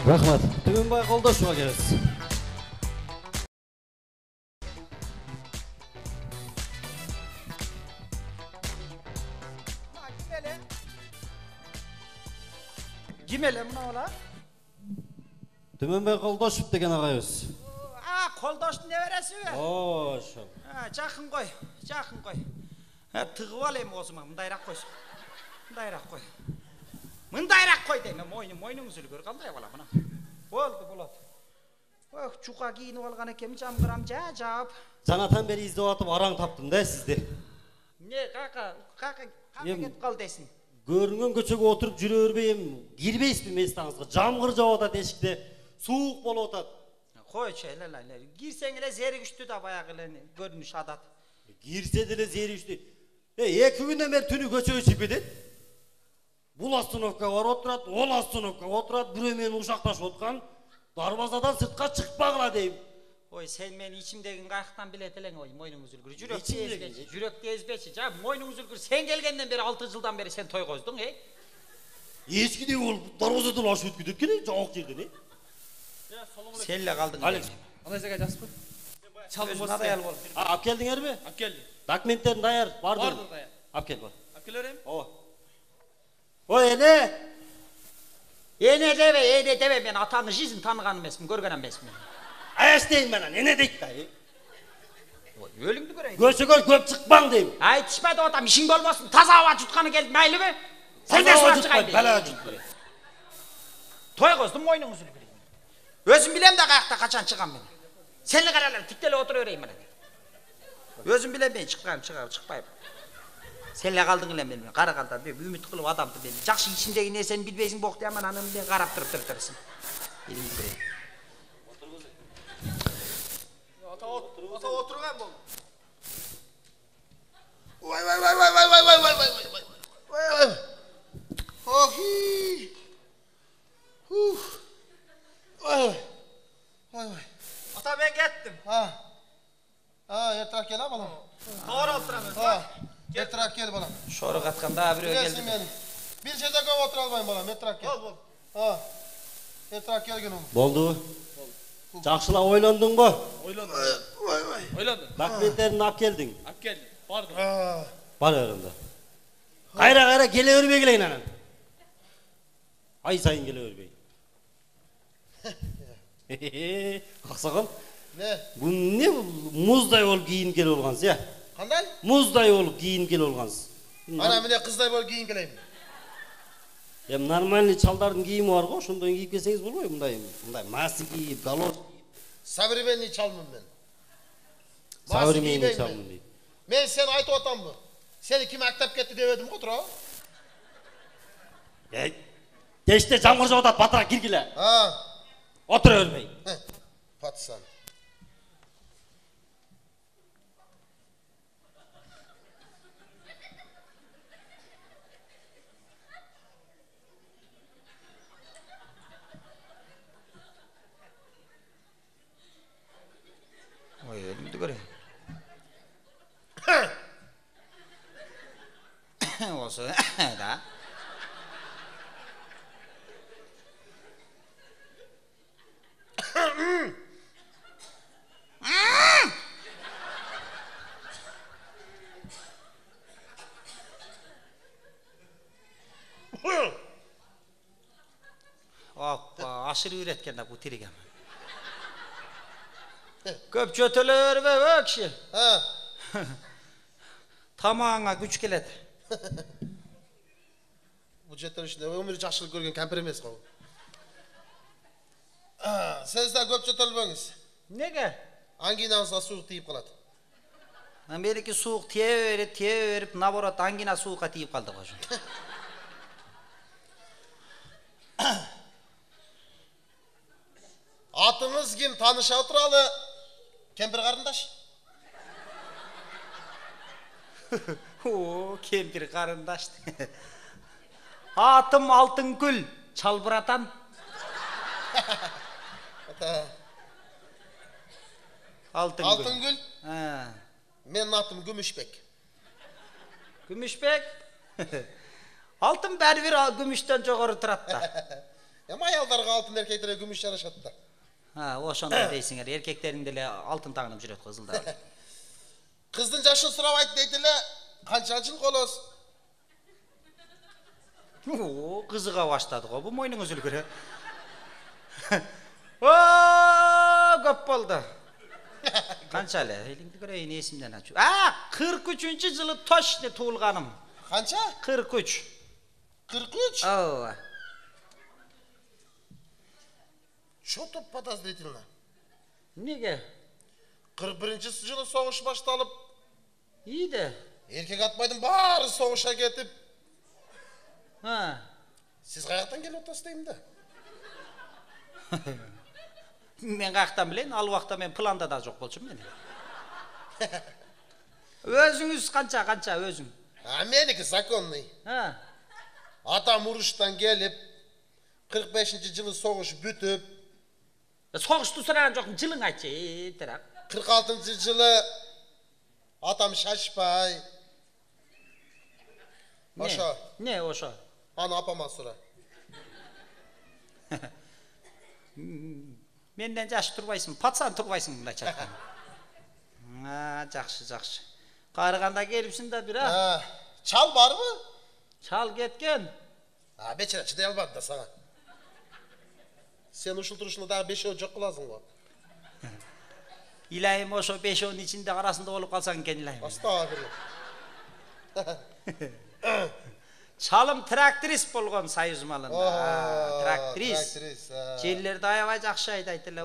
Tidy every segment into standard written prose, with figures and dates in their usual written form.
Рахмат. Түгенбай Қолдашевға келесіз. Кимеле мына ола? Түгенбай Қолдашев деген ағайыз. Қолдаштың небересі бе? Ошо. Жақын қой. Тығып алайын осыма, мындайрақ қойсын. Мындайрақ қой деймін, мойның үзілгір қалдай бала мына. Болады. Чуқа киініп алған екем, жамғырам жап. Жаңадан бері іздеп атып араң таптым да сізде. Не, қақа кет қал дейсің? Көрінген көшеге отырып жүре өрбейім, кирбейсіз бе местаңызға? Жамғыр жауып атады ешікте, суық болып атады. Қойшы, кирсең еле зері күшті да баяғы көрініш адат. Кирсе деле зері күшті. Екі күннен бері түні көшеге шығып кетеді. Бұл остановкаға барып отырады, ол остановкаға отырады, біреу мені ушақташып отқан, дарбазадан сыртқа шықпағыла деймін. Ой, сен мен içimдегін қайықтан білетілең, ой, мойның үзілгір. Жүректе езбеші. Мойның үзілгір. Сен келгеннен бері 6 жылдан бері сен той қоздың, Ешкіде ол дарбазадан ашып өтіп кеткен, жауық жерден, Сенле қалдың. Андай сәге жас қой. Өзін адаял бол. Ап келдіңер бе? Ап келді. Документтерін даяр, барды. Барды даяр. Ап кел бар. Ап келерем? Ой, ене! Ене дебе, мен атаңы жизнь таныған емеспін, көрген емеспін. Аяштейін мәнен, ене дейді да. Өліңді көрейін. Көшіге көп шықпаң деймін. Айтышпайды отам, ішің болмасын, таза ауа жұтқаны келді, мәйлі бе? Сен де сұрақ шығайын. Бәлі жұтпайды. Той қоздым, мойның үзілгір. Өзім білем де қаяқта қачан шығам мен. Сенлі қаралар, тіктелі отыры өрейін мен. Өзім білем мен шықпайым. Сенлі қалдың ілем мен, қарағанда үміт қылып адамды мен. Жақшы ішіндегі не сен білбейсің боқты аман анам мен қарап тұрып-тұрсың. Ата отырған бол. Ата ben gittim. Ertarak gel ha balam. Doğru oturamın. Ertarak gel balam. Şoru katqanda bir Gelsin geldi. beni. Bir şeyde köp otur almayın balam. Ertarak gel. Bol. Ertarak gel günüm. Болды. Жақшылап ойландың ба? Oylandın. Документтерін ап келдің. Ap geldi. Vardı. Бар өрімді. Қайра келе өрбей келейін анан. Ай сайын келе өрбей. Қақсаған? Ne? Бұл не мұздай болып кейін келе olғансыз, я? Kanday? Мұздай болып кейін келе olғансыз. Ana mine kızday bol giyin geleyim. Нормальный чалдардың киімі бар ғой, шондай киіп келсеңіз болмай, мындай маски киіп, галош киіп. Savribenli çalmım ben. Savribenli çalmım дейді. Men sen aytып otam mı? Seni kim aktap ketdi demedim otur ha? Деште жаңғыр жауып атады, батырақ киргіле. Отыр өрмей. Patsan. Oy, ölümdü göreyim. Olsun da. Aşırı üretken de bu tirigem. Köp çötülür ve ökşi. Tamağına güç geledi. Bu jetler içinde ömür yaşlılık görgen kemper emes kov. Siz de köp çötülböңүз. Nege? Anginanızda soğuk deyip kaladı. Belki soğuk tiye verip naborat angina soğuğa deyip kaldı başım. Atınız kim tanışa oturalı? Kemper karındaş. Oo, kempir karındaş. Atım altın gül, çalbıratan. Altın gül. Ha. Benim atım Gümüşbek. Gümüşbek? Altın beri bir gümüşten çoğarı tırapta. Ayaldarga алтын, эркектерге күмүш жарашат да. Ha, oşonda deysiңер, erkeklerin деле алтын тагынып жүрөт кызылдар. Кыздын жашын сурабайт дейт эле, канча жыл колосуз? Oo, kızığa başladı o. Bu moynun üzülgürü. Oo, köp oldu. Kançalı? Elinde göreyim isimden açıyor. 43. yılı Toş'ta tuğulganım. Kança? 43. 43? Oo. Şo top pataz deytin lan. Nege? 41. yılı soğuş başlalıp. İyi de. Erkek atmaydın bari soğuşa getip. Ha. Siz kayaktan gelip otasındayım da. Men kayaktan bilen, al vakta men planda da çok bolçum men. Özünüz kança özün. Ha, meniki zakonluy. Ha. Atam uruştan gelip 45. yılı soğuş bütüp. Soğuş tuturan çok cılın açı. 46. yılı atam şaşpay. Oşa. Ne oşa? Ana apama sonra. Menden jaş turbaysın, patsan turbaysın bunda çatkan. Ha, жақсы. Qarıganda gelipsin da bir ha. Ha, çal var mı? Çal getken. Ha, beçere çıday almadı da sana. Sen uşul turuşunda daha 5 yıl çok kılasın o. İlahim o 5-10 içinde arasında olup kalsan ken ilahim. Astagfirullah. Çalım traktris bolgon sayız malında. Traktris. Traktris. Jellerde ayabay жақсы aytaydılar.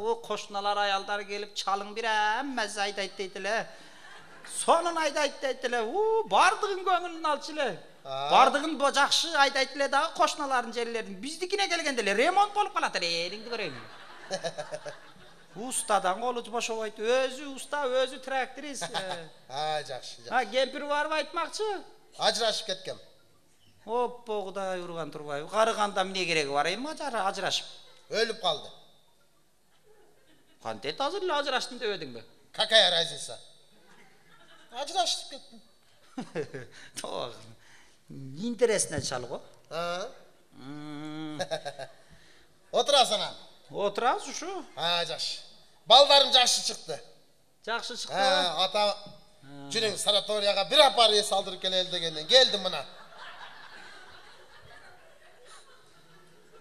O koşnalar ayalдар gelip çalın bir emmez aytaydılar. Sonun aytaydılar. Bardığın gönlünü alçılar. Bardığın bu жақсы aytaydılar da koşnaların jellerin. Bizdikine gelgendiler. Remont bolup kaladır. Elingdi göreyim. Ustadan olucu boş olaydı. Özü usta, özü traktris. Ha, жақсы. Ha, gempir var mı aytmakçı? Ajrashib ketken. Hop, Xuday urgan turbay. Qarıganda ne geregi var emi ajrashib? Ölüp kaldı. Qanday hazırla ajrashdın deb eding mi? Kakaya razisa. Ajrashib ketdim. To'g'ri. Interesna chalg'o. Ha. Oturasan ha. O'tirasiz shu. Ha, жақсы. Baldarım жақсы çıktı. Yaxshi chiqdi. Ha, ata Cürün sanatoriyaga bir aparıya saldırıp geleli degenden geldim buna.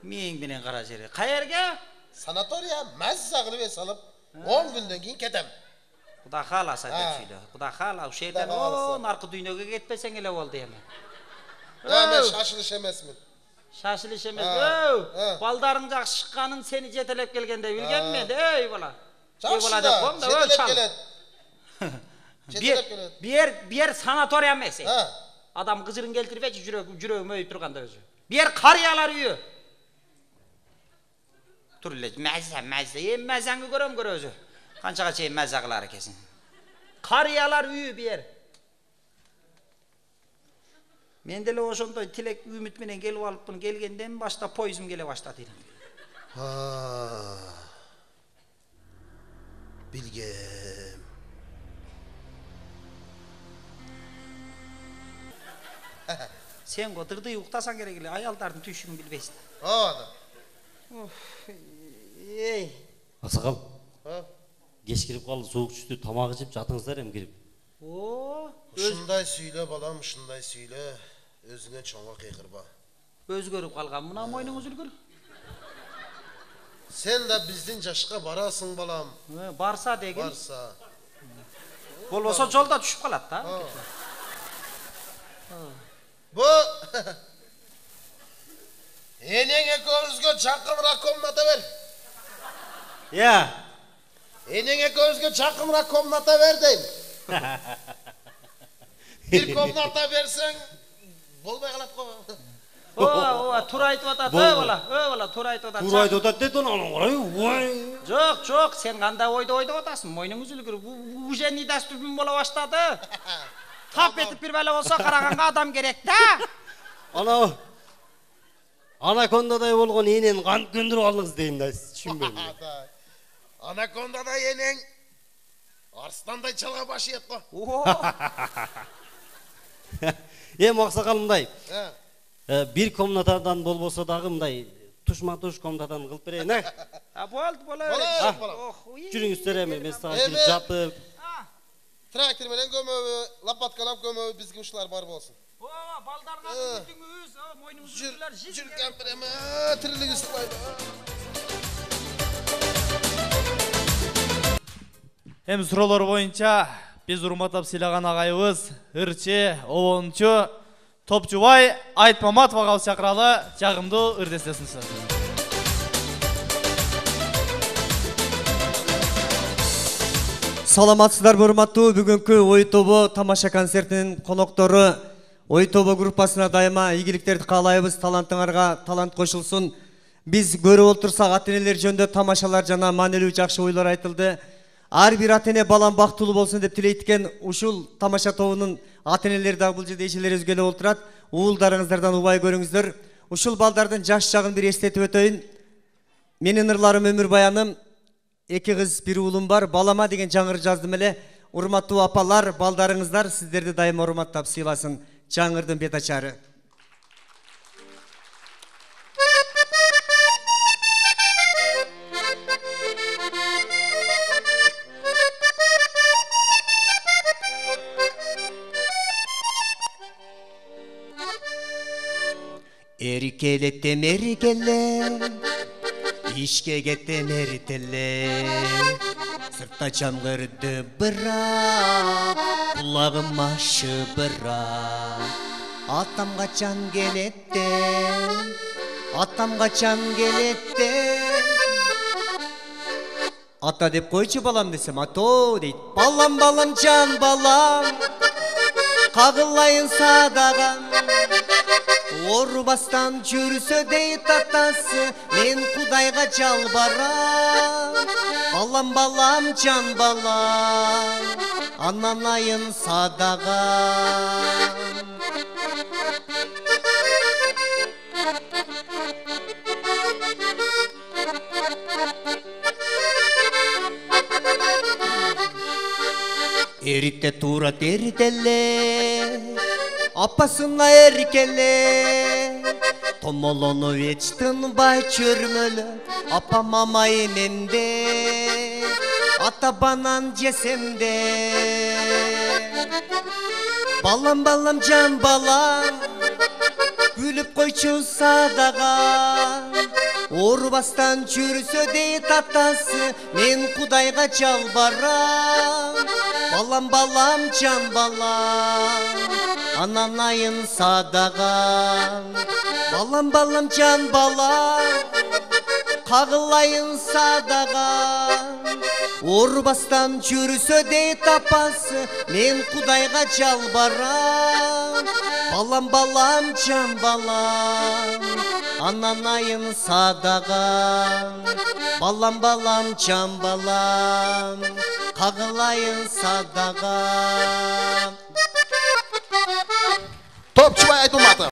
Men bilen qara jeri. Qayerga? Sanatoriya mazza qilib salıp 10 günden keyin ketem. Xudo xolasa deb söyle. Xudo xola o'sha yerdan Xudo xolasa. narqi dunyoga ketmasang ele bo'ldi endi. Ha, men şaşılış emasmin. Shashilish emas. Ha. Baldaring yaxshi chiqqanin seni jetelep kelganda bilganmen. Ey bola. Ey bola Жақсы deb да, qo'mda жетелеп chal. келет. Жетелеп келет. Bir yer sanatoriya emas. Ha. Adam qızırın keltirip жүрөгүм өйүп турганда өзү. Bir yer qariyalar үйү. Turle mazza. Mazzangı göröm görө өзү. Qanchaga чейин mazza кылар экенсиң. Qariyalar үйү bir yer. Men деле ошондой тилек үмүт менен келип алыпмын. Келгенден баштап поезим келе баштады. Ha. Bilgem. Sen отурдуй уктасаң керек эле, аялдардын түйшүгүн билбейсиң. Ha. Ey, Аксакал, Ha. кеч кирип калды, суук түштү, тамак ичип жатыңыздар эми кирип. Ушундай сүйлө балам, ушундай сүйлө. Өзүңө чоңго кыйкырба. өзгөрүп калган мына мойнуң үзүлгүр. Sen de bizdin жашка барасың балам. Барса деген. Барса. Болбосо жолда түшүп калат да. Bu enеңе көзгө жакыныраак комната бер. Я. Enеңe көзгө жакыныраак комната бер дейм. Bir комната берсең болбой калат го. Тура айтып атат, бала, тура айтып атат. Тура айтып атат дейт, анан карай. Ой. Жок, сен кандай ойду атасың? Мойнуң үзүлгүр. Уже не дастурбун боло баштады. Тап этип бир бала болсо караганга адам керек да. Анакондадай болгон энени кантип көндүрүп алдыңыз дейм да, түшүнбөйм. Анакондада энең арстандай чалга башыйт го. Аксакал мындай. Бир комнатадан болбосо дагы мындай tuş komdadan kılıp bereyim ha. Ha bo'ldi, bo'laver. Bola. Жүрүңүздөр эми мен сага Эми. кирип жатып. Traktör менен көмөбү, лопаткалап көмөбү бизге ушулар бар болсун. О, балдарга бүтүңүз, мойнуңузду Жүр, үзүлөр, жүр кемпирем, тирилик ыстыбайбы. Эми суроолор боюнча биз урматтап сыйлаган агайыбыз ырчы, обончу, Топчубай Айтмаматовага чакыралы, жагымдуу ырдестесин сунат. Саламатсыздар урматтуу, бүгүнкү ой тобу тамаша концертинин коноктору ой тобу группасына дайыма ийгиликтерди каалайбыз. Талантыңарга талант кошулсун. Биз көрүп отурсак ата-энелер жөнүндө тамашалар жана маанилүү жакшы ойлор айтылды. Ар бир ата-эне балам бактылуу болсун деп тилейт экен. Ушул тамаша тобунун ата-энелери дагы бул жерде эжелер өзгөлө отурат. Уулдарыңыздардан убай көрүңүздөр. Ушул балдардын жаш чагын бир эстетип өтөйүн. Менин ырларым өмүр баяным. Эки кыз бир уулум бар. Балама деген жаңыр жаздым эле. Урматтуу апалар, балдарыңыздар сиздерди дайыма урматтап сыйласын. Жаңырдын бет ачары. Эркелеттем эркеле, ишке кеттем эртеле. Сыртта чамгырды быраак, кулагым ашы быраак. Атам качан келетте, атам качан келетте. Ата деп койчу балам десем, ато дейт. Балам, балам, жан балам, кагылайын садаган. Орбастан жүрсө дейт атасы, мен Кудайга жалбарам. Балам, балам, жан балам, ананайын садаган. Эритте тура терделе, апасына эркеле. Томолону эч тынбай чөрмөлө, апа мамай эмемде, ата банан жесемде. Балам, балам, жан балам, күлүп койчу садага. Орбастан жүрсө дейт атасы, мен Кудайга жалбарам. Балам, балам, жан балам, ананайын садаган. Балам, балам, жан балам, кагылайын садаган. Орбастан жүрсө дейт апасы, мен Кудайга жалбарам. Балам, балам, жан балам, ананайын садаган. Балам, балам, жан балам, кагылайын садаган. Топчубай Айтмаматов.